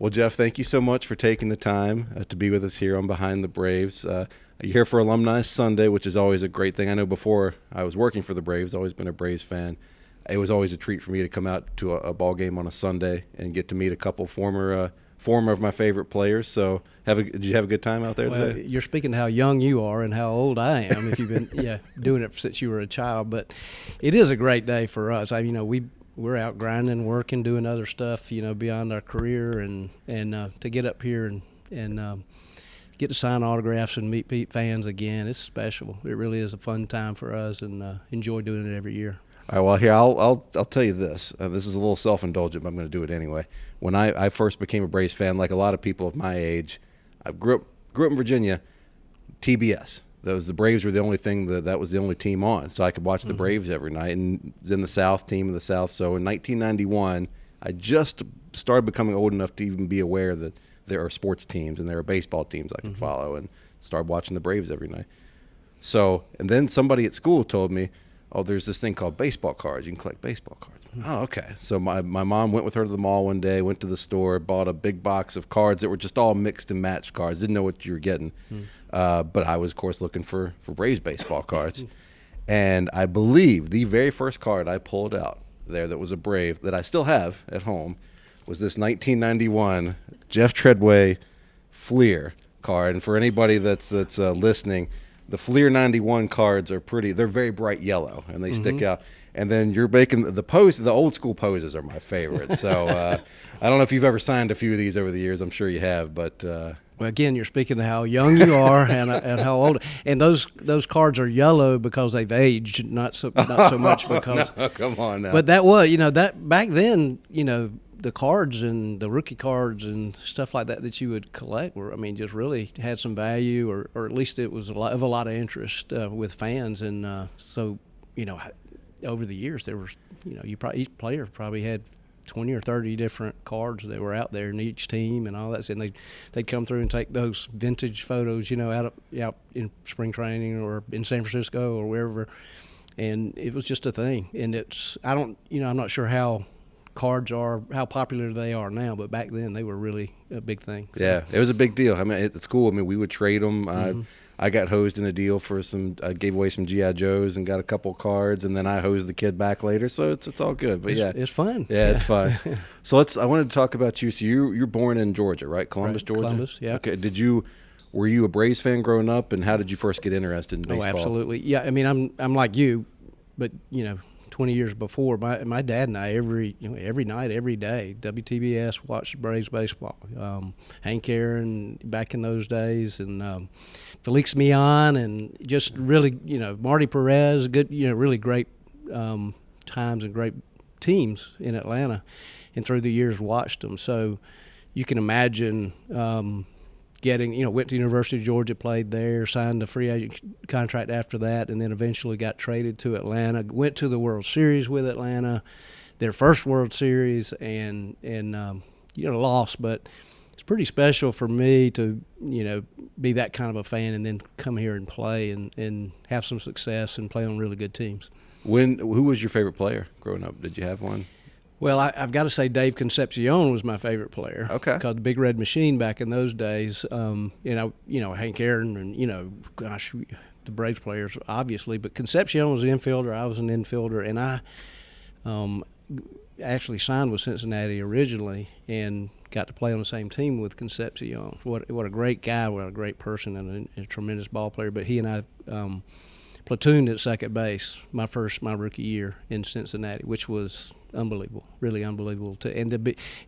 Well, Jeff, thank you so much for taking the time to be with us here on Behind the Braves. You're here for Alumni Sunday, which is always a great thing. I know before I was working for the Braves, always been a Braves fan. It was always a treat for me to come out to a ball game on a Sunday and get to meet a couple former of my favorite players. So, did you have a good time out there today? You're speaking to how young you are and how old I am. If you've been doing it since you were a child, but it is a great day for us. We're out grinding, working, doing other stuff, beyond our career, and to get up here and get to sign autographs and meet fans again, it's special. It really is a fun time for us, and enjoy doing it every year. All right, well, here, I'll tell you this. This is a little self-indulgent, but I'm going to do it anyway. When I first became a Braves fan, like a lot of people of my age, I grew up in Virginia, TBS. The Braves were the only thing that was the only team on, so I could watch the Braves every night. And in the South, team of the South. So in 1991, I just started becoming old enough to even be aware that there are sports teams and there are baseball teams I can follow, and started watching the Braves every night. So, and then somebody at school told me, oh, there's this thing called baseball cards. You can collect baseball cards. Oh, okay. So my mom went with her to the mall one day, went to the store, bought a big box of cards that were just all mixed and matched cards. Didn't know what you were getting. But I was, of course, looking for Braves baseball cards. And I believe the very first card I pulled out there that was a Brave that I still have at home was this 1991 Jeff Treadway Fleer card. And for anybody that's listening, the Fleer 91 cards are they're very bright yellow, and they stick out. And then you're making the old school poses are my favorite. So I don't know if you've ever signed a few of these over the years. I'm sure you have, but well, again, you're speaking to how young you are and how old. And those cards are yellow because they've aged, not so much because. No, come on now. But that was, that back then, the cards and the rookie cards and stuff like that you would collect were, just really had some value, or at least it was of a lot of interest with fans. And so, over the years there was, each player probably had 20 or 30 different cards that were out there in each team and all that. And they'd come through and take those vintage photos, out in spring training or in San Francisco or wherever. And it was just a thing. And I'm not sure how popular they are now, but back then they were really a big thing. So. Yeah, it was a big deal. At the school, we would trade them. I got hosed in a deal for I gave away some G.I. Joes and got a couple cards, and then I hosed the kid back later, so it's all good. But it's fun. Yeah, it's fun. So I wanted to talk about you. So you're born in Georgia, right? Columbus, Georgia? Columbus, yeah. Okay, were you a Braves fan growing up, and how did you first get interested in baseball? Oh, absolutely. Yeah, I'm like you, but 20 years before, my dad and I every night, every day, WTBS, watched Braves baseball. Hank Aaron back in those days, and Felix Mian, and just really, Marty Perez, good, really great times and great teams in Atlanta, and through the years watched them. So you can imagine went to University of Georgia, played there, signed a free agent contract after that, and then eventually got traded to Atlanta, went to the World Series with Atlanta, their first World Series, and lost. But it's pretty special for me to, be that kind of a fan and then come here and play and have some success and play on really good teams. Who was your favorite player growing up? Did you have one? Well, I've got to say Dave Concepcion was my favorite player. Okay. Called the Big Red Machine back in those days. Hank Aaron and, the Braves players, obviously. But Concepcion was an infielder. I was an infielder. And I actually signed with Cincinnati originally and got to play on the same team with Concepcion. What a great guy, what a great person, and a tremendous ball player. But he and I platooned at second base my rookie year in Cincinnati, which was unbelievable, really unbelievable. I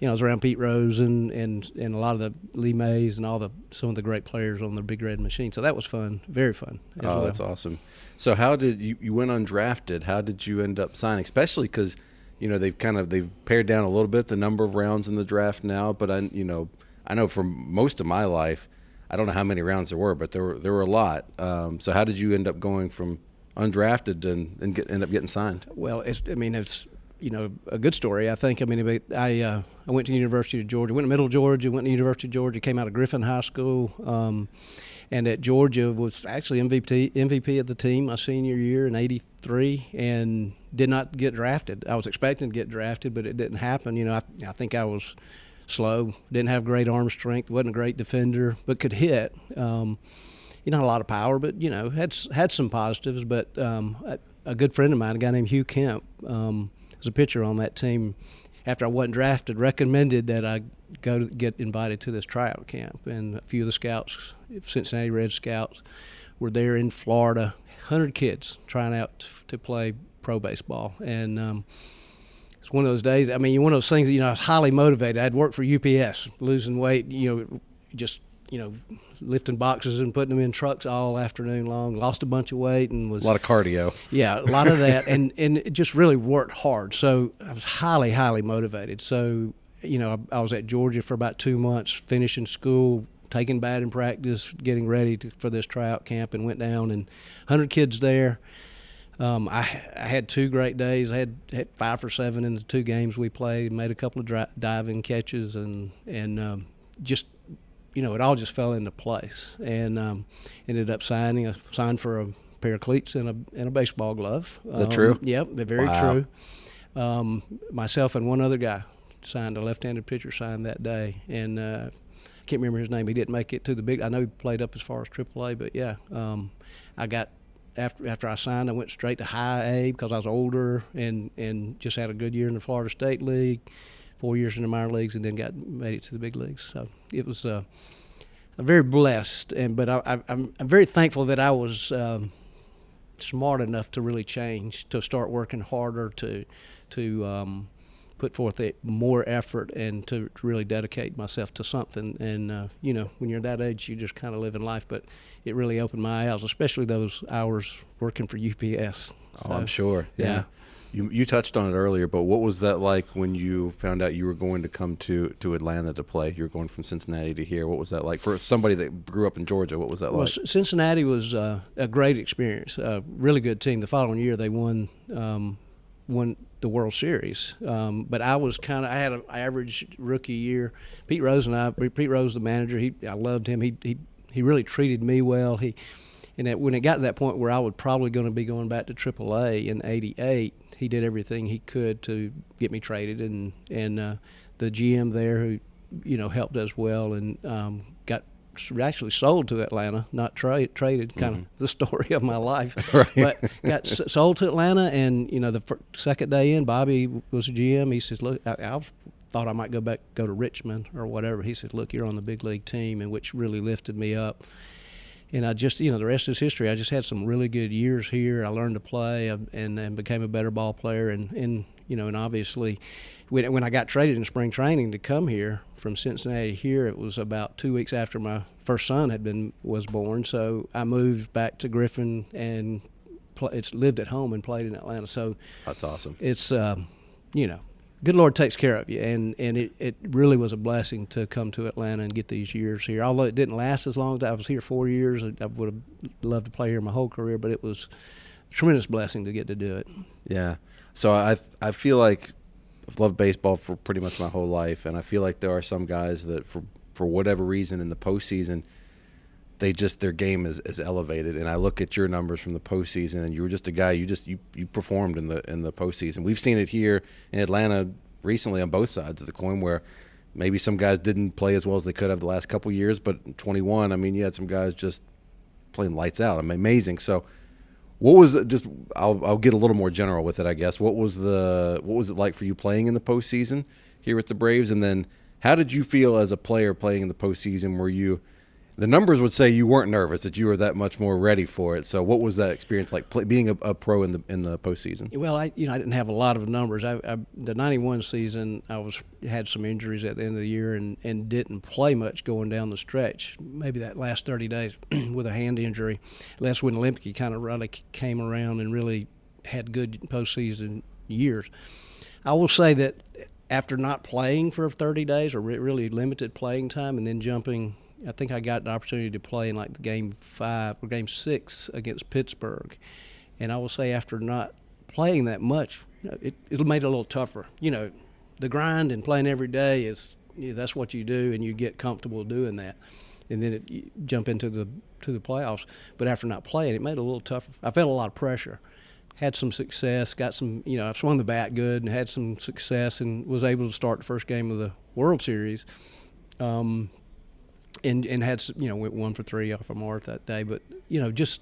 was around Pete Rose and a lot of the Lee Mays and some of the great players on the Big Red Machine. So that was fun, very fun. Oh, that's awesome. So how did you went undrafted? How did you end up signing? Especially because they've pared down a little bit the number of rounds in the draft now. But I know for most of my life, I don't know how many rounds there were, but there were a lot. So how did you end up going from undrafted and end up getting signed? Well, it's a good story, I think. I went to the University of Georgia, went to Middle Georgia, went to the University of Georgia, came out of Griffin High School, and at Georgia was actually MVP of the team my senior year in '83, and did not get drafted. I was expecting to get drafted, but it didn't happen. I think I was slow, didn't have great arm strength, wasn't a great defender, but could hit. Not a lot of power, but had some positives. But a good friend of mine, a guy named Hugh Kemp, was a pitcher on that team. After I wasn't drafted, recommended that I go to get invited to this tryout camp. And a few of the scouts, Cincinnati Reds scouts, were there in Florida, 100 kids trying out to play pro baseball. And it's one of those days, one of those things, I was highly motivated. I'd worked for UPS, losing weight, just lifting boxes and putting them in trucks all afternoon long, lost a bunch of weight and was – A lot of cardio. Yeah, a lot of that, and it just really worked hard. So I was highly, highly motivated. So, I was at Georgia for about 2 months, finishing school, taking batting practice, getting ready for this tryout camp, and went down, and 100 kids there. I had 2 great days. I had 5 for 7 in the 2 games we played, made a couple of diving catches, and just – it all just fell into place, and ended up signing. I signed for a pair of cleats and a baseball glove. Is that true? Yep, they're very true. Myself and one other guy signed, a left-handed pitcher signed that day, and I can't remember his name. He didn't make it to the big. I know he played up as far as AAA, but yeah, I got after I signed, I went straight to high A because I was older and just had a good year in the Florida State League. 4 years in the minor leagues, and then made it to the big leagues. So it was I'm very blessed, but I'm very thankful that I was smart enough to really change, to start working harder, to put forth more effort, and to really dedicate myself to something. And when you're that age, you just kind of live in life. But it really opened my eyes, especially those hours working for UPS. Oh, I'm sure. Yeah. You touched on it earlier, but what was that like when you found out you were going to come to Atlanta to play? You were going from Cincinnati to here. What was that like for somebody that grew up in Georgia? What was that like? Well, Cincinnati was a great experience. A really good team. The following year, they won the World Series. But I had an average rookie year. Pete Rose, the manager. I loved him. He really treated me well. When it got to that point where I was probably going to be going back to AAA in '88, he did everything he could to get me traded, and the GM there who helped us well, and got actually sold to Atlanta, not traded. Kind of the story of my life, right. But got sold to Atlanta, and the second day in, Bobby was the GM. He says, "Look, I thought I might go to Richmond or whatever." He said, "Look, you're on the big league team," and which really lifted me up. And I just, the rest is history. I just had some really good years here. I learned to play and became a better ball player. And obviously, when I got traded in spring training to come here from Cincinnati here, it was about 2 weeks after my first son was born. So I moved back to Griffin and lived at home and played in Atlanta. So that's awesome. It's good Lord takes care of you, and it really was a blessing to come to Atlanta and get these years here. Although it didn't last as long as I was here 4 years, I would have loved to play here my whole career, but it was a tremendous blessing to get to do it. Yeah. So I feel like I've loved baseball for pretty much my whole life, and I feel like there are some guys that for whatever reason in the postseason, their game is elevated. And I look at your numbers from the postseason, and you were just a guy. You performed in the postseason. We've seen it here in Atlanta recently on both sides of the coin, where maybe some guys didn't play as well as they could have the last couple of years. But in 21, you had some guys just playing lights out. Amazing. So, what was it? Just I'll get a little more general with it, I guess. What was it like for you playing in the postseason here with the Braves, and then how did you feel as a player playing in the postseason? Were you The numbers would say you weren't nervous, that you were that much more ready for it. So what was that experience like, being a pro in the postseason? Well, I didn't have a lot of numbers. The '91 season, had some injuries at the end of the year and didn't play much going down the stretch. Maybe that last 30 days with a hand injury. That's when Lemke kind of really came around and really had good postseason years. I will say that after not playing for 30 days or really limited playing time and then jumping, I think I got the opportunity to play in like the game 5 or game 6 against Pittsburgh. And I will say after not playing that much, it made it a little tougher. The grind and playing every day that's what you do, and you get comfortable doing that. And then you jump into the playoffs. But after not playing, it made it a little tougher. I felt a lot of pressure had some success, got some, I swung the bat good and had some success and was able to start the first game of the World Series. And had, went 1 for 3 off of Mart that day. But, just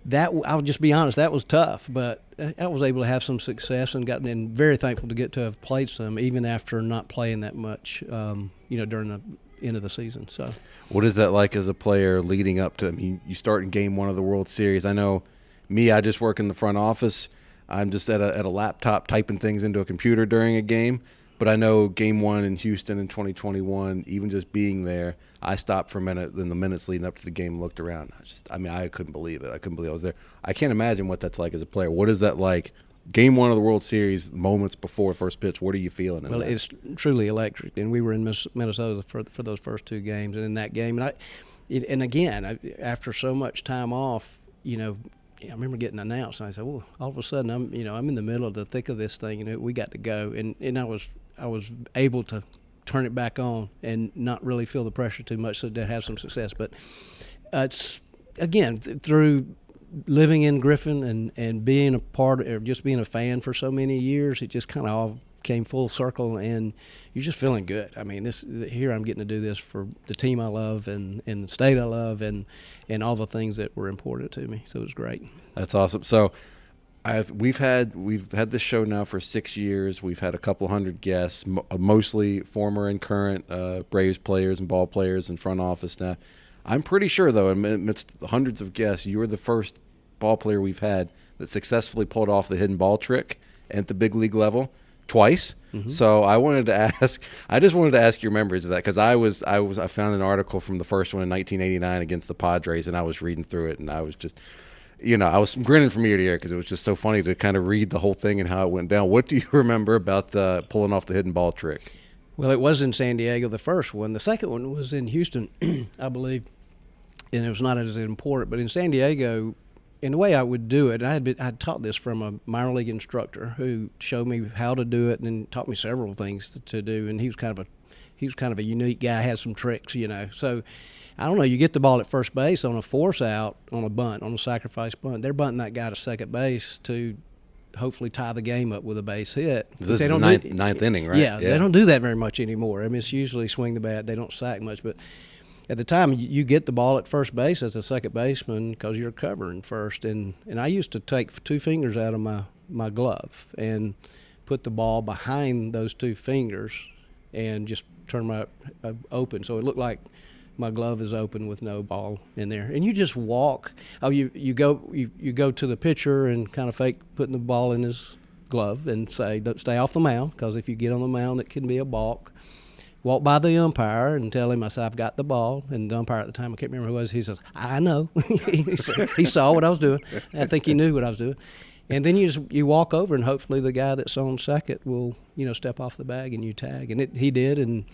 that, I'll just be honest, that was tough. But I was able to have some success and very thankful to get to have played some, even after not playing that much, during the end of the season. So, what is that like as a player leading up to, you start in game 1 of the World Series. I know me, I just work in the front office. I'm just at a laptop typing things into a computer during a game. But I know game 1 in Houston in 2021, even just being there, I stopped for a minute in the minutes leading up to the game and looked around. I couldn't believe it. I couldn't believe I was there. I can't imagine what that's like as a player. What is that like? Game 1 of the World Series, moments before first pitch, what are you feeling? Well, it's truly electric. And we were in Minnesota for those first 2 games. And in that game, after so much time off, I remember getting announced, and I said, "Well, all of a sudden, I'm in the middle of the thick of this thing, and we got to go." And I was able to turn it back on and not really feel the pressure too much, so to have some success. But it's again through living in Griffin and being a part or just being a fan for so many years, it just kind of all came full circle, and you're just feeling good. Here I'm getting to do this for the team I love and the state I love and all the things that were important to me. So it was great. That's awesome. So we've had this show now for 6 years. We've had a couple hundred guests, mostly former and current Braves players and ball players and front office staff. I'm pretty sure, though, amidst the hundreds of guests, you were the first ball player we've had that successfully pulled off the hidden ball trick at the big league level. Twice. Mm-hmm. So I just wanted to ask your memories of that, because I found an article from the first one in 1989 against the Padres, and I was reading through it, and I was just, I was grinning from ear to ear because it was just so funny to kind of read the whole thing and how it went down. What do you remember about pulling off the hidden ball trick? Well, it was in San Diego, the first one. The second one was in Houston, I believe, and it was not as important. But in San Diego, and the way I would do it, I'd taught this from a minor league instructor who showed me how to do it and taught me several things to do. And he was kind of a unique guy, had some tricks, So I don't know. You get the ball at first base on a force out, on a bunt, on a sacrifice bunt. They're bunting that guy to second base to hopefully tie the game up with a base hit. This is the ninth inning, right? Yeah, they don't do that very much anymore. It's usually swing the bat. They don't sack much, but at the time, you get the ball at first base as a second baseman because you're covering first. And I used to take 2 fingers out of my glove and put the ball behind those 2 fingers and just turn my open. So it looked like my glove is open with no ball in there. And you just walk. You go to the pitcher and kind of fake putting the ball in his glove and say, "Don't stay off the mound," because if you get on the mound, it can be a balk. Walk by the umpire and tell him, I said, "I've got the ball." And the umpire at the time, I can't remember who it was, he says, "I know." He saw what I was doing. I think he knew what I was doing. And then you walk over, and hopefully the guy that's on second will, step off the bag and you tag. And he did, and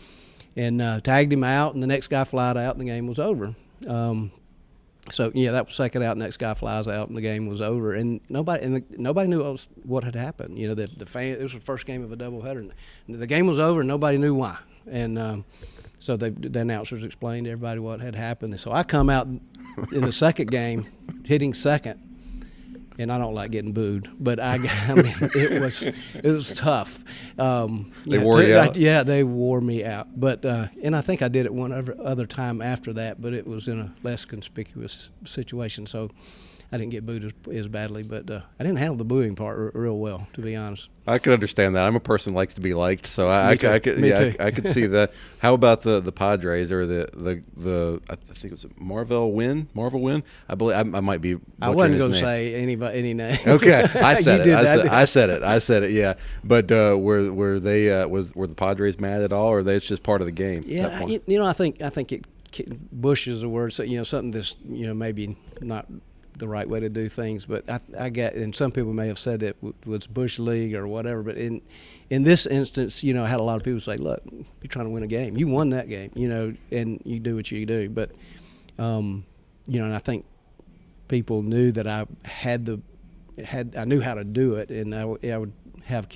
tagged him out, and the next guy flied out, and the game was over. So that was second out. Next guy flies out, and the game was over. And nobody knew what had happened. The fan. It was the first game of a doubleheader, and the game was over, and nobody knew why. And so the announcers explained to everybody what had happened. And so I come out in the second game, hitting second, and I don't like getting booed, but it was tough. They wore you out? Yeah, they wore me out. But and I think I did it one other time after that, but it was in a less conspicuous situation, so I didn't get booed as badly. But I didn't handle the booing part real well, to be honest. I could understand that. I'm a person who likes to be liked, so I could see that. How about the Padres or the I think it was Marvel win? I believe I might be. I wasn't going to say any name. Okay, I said it. I said it. Yeah, but were the Padres mad at all, or it's just part of the game? Yeah, I think Bush is the word. So something that's maybe not the right way to do things, but I get, and some people may have said it was Bush League or whatever, but in this instance, I had a lot of people say, "Look, you're trying to win a game. You won that game, and you do what you do." But and I think people knew that I knew how to do it, and I would have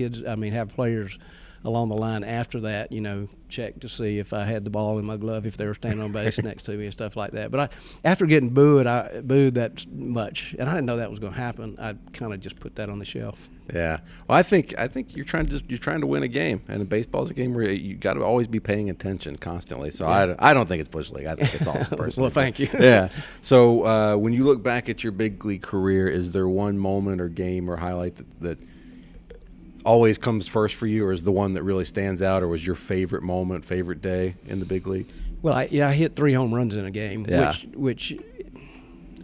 players along the line after that, check to see if I had the ball in my glove, if they were standing on base next to me and stuff like that. But after getting booed that much, and I didn't know that was going to happen, I kind of just put that on the shelf. Yeah. Well, I think you're trying to win a game, and baseball is a game where you got to always be paying attention constantly. So Yeah. I don't think it's bush league. I think it's awesome personally. Well, thank you. Yeah. So when you look back at your big league career, is there one moment or game or highlight that always comes first for you, or is the one that really stands out, or was your favorite moment, favorite day in the big leagues? Well, I hit 3 home runs in a game, Yeah. which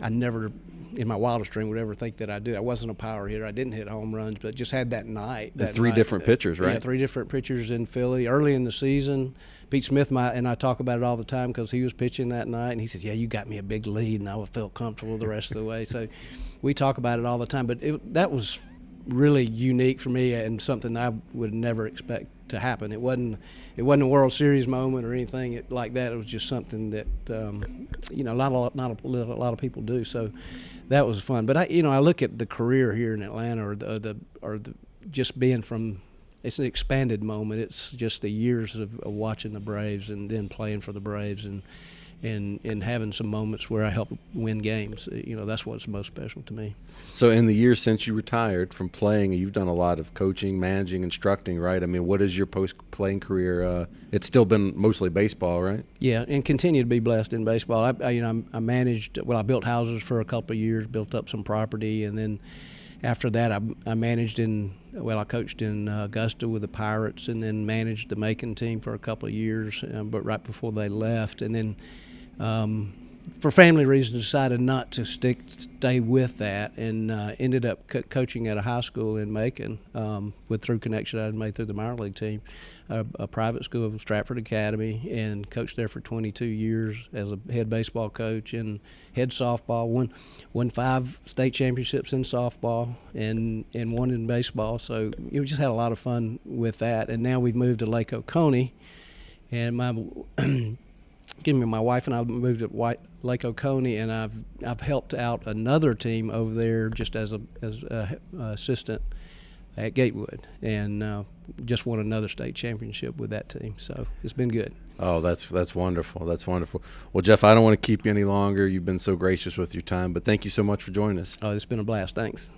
I never, in my wildest dream, would ever think that I did. I wasn't a power hitter. I didn't hit home runs, but just had that night. The 3 different pitchers, right? Yeah, 3 different pitchers in Philly early in the season. Pete Smith and I talk about it all the time because he was pitching that night, and he says, "Yeah, you got me a big lead," and I felt comfortable the rest of the way. So we talk about it all the time. But that was really unique for me and something I would never expect to happen. It wasn't a World Series moment or anything like that. It was just something that not a lot of people do. So that was fun. But I look at the career here in Atlanta, or the just being from. It's an expanded moment. It's just the years of watching the Braves and then playing for the Braves and having some moments where I help win games. That's what's most special to me. So in the years since you retired from playing, you've done a lot of coaching, managing, instructing, right? I mean, what is your post-playing career? It's still been mostly baseball, right? Yeah, and continue to be blessed in baseball. I managed. Well, I built houses for a couple of years, built up some property, and then after that, I managed I coached in Augusta with the Pirates, and then managed the Macon team for a couple of years, but right before they left, and then for family reasons decided not to stay with that, and ended up coaching at a high school in Macon through connection I had made through the minor league team, a private school, Stratford Academy, and coached there for 22 years as a head baseball coach and head softball. Won 5 state championships in softball and 1 in baseball. So we just had a lot of fun with that. And now we've moved to Lake Oconee, and my wife and I moved to Lake Oconee, and I've helped out another team over there just as a assistant at Gatewood, and just won another state championship with that team. So it's been good. Oh, that's wonderful. That's wonderful. Well, Jeff, I don't want to keep you any longer. You've been so gracious with your time, but thank you so much for joining us. Oh, it's been a blast. Thanks.